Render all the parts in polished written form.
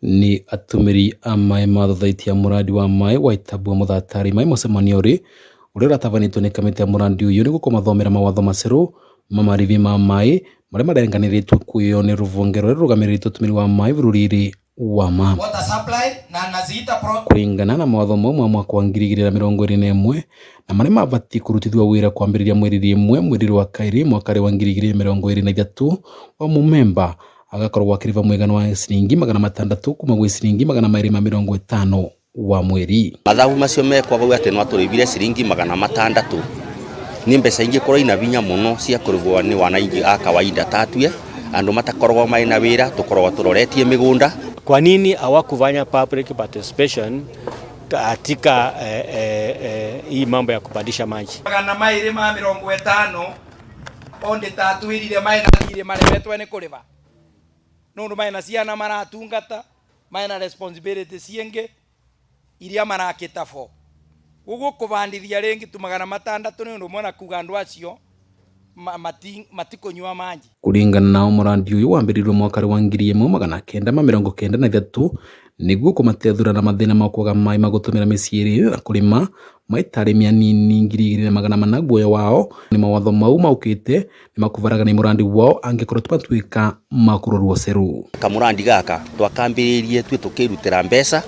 ni atumiri amai mathothaiti muradi wa mai wa Itabu muthatari mai mucemanio uri uratabanitwo ni kamiti ya muradi uyu ni gukomathomera mawatho maceru mamarivi ma mai maria marenganiritwe kuyo ni ruvongero rurugamiririte utumiri wa mai bururiri wa ma kuringana na mawatho mau ma mwaka wa 2021 na maria mabati kurutithwa wira kwambiriria mweri wa kairi mwaka wa 2023 wa mumemba agakorwo akiriva mwegano wa ciringi 600 kuma gwĩ ciringi 250 wa mweri. Mathabu macio mekwaga ati no aturivire ciringi 600 ni mbeca ingi korwo ina vinya muno cia kurivwo ni wanaingi a kawaida tatue andu matakorwo mai na wira tukorwo turoretie migunda. Kwa nini hawakufanya public participation katika hii mambo ya kupandisha maji? Magana mairi ma 50 onde tatuirire mai na thire maremetwe ni kuriva nundu mai na ciana maratungata mai na responsibility cienge iria marakita fo ugu kuvandithia ringi tu 600 ni undu mwana kuga andu acio matikunywa maji. Kuringana na muradi uyu wambirirwe mwaka wa 1993 niguo kumatethura na mathina ma kwaga mai magutumira miciiri na kurima maitari mianini 2,400 guoya wao ni mawatho mau maukite ni makuvaraga ni muradi wao angikorwo tupatuika makurorwo ceru. Kamuradi gaka twakambiririe twi tukirutira mbeca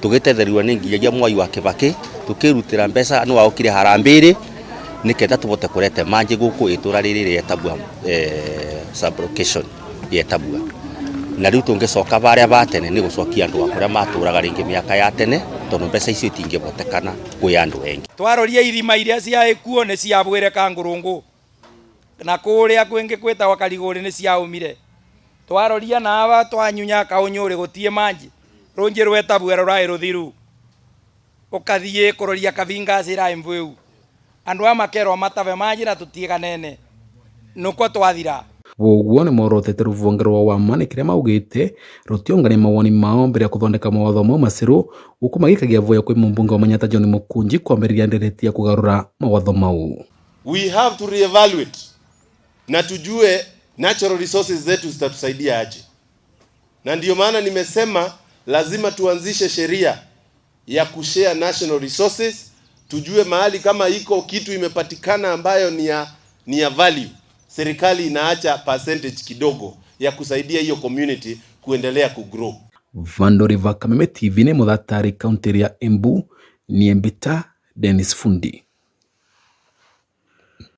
tugitetheriwa ni nginya mwai wa Kibaki tukirutira mbeca no waokire harambiri nikenda tubote kurete manje guku itura riri yetabwa sublocation yetabwa na riu tungicoka baria batene ni gucokia andu akuria maturaga ringi miaka ya tene tondu mbeca icio itingibotekana kwi andu engi. Twaroria ithima iria ciaikuo ni ciabwire Kangurungu na kuria kwingi kwitagwa Kariguri ni ciaumire. Twaroria na aba twanyunya kaunyuri gutie manje runji rwetabwa rurai ruthiru ukathie kuroria kavinga cira mveu andu amakerwa matave maji na tutiganene nuko twathira. Woguo ni morotete ruvongero wa mani kiria maugite rutiongania mawoni mao mbere ya kuthondeka mawatho mau maceru uku magikagia voya kwi mumbunge wa Manyatta John Mukunji kwambiriria ndereti ya kugarura mawatho mau. We have to reevaluate na tujue natural resources zetu zitatusaidia aje, na ndio maana nimesema lazima tuanzishe sheria ya kushare national resources. Tujue mahali kama iko kitu imepatikana ambayo ni ya value, serikali inaacha percentage kidogo ya kusaidia hiyo community kuendelea kugrow. Vandoriva Kameme TV ni muthatari kaunti ya Embu ni Embita Dennis Fundi.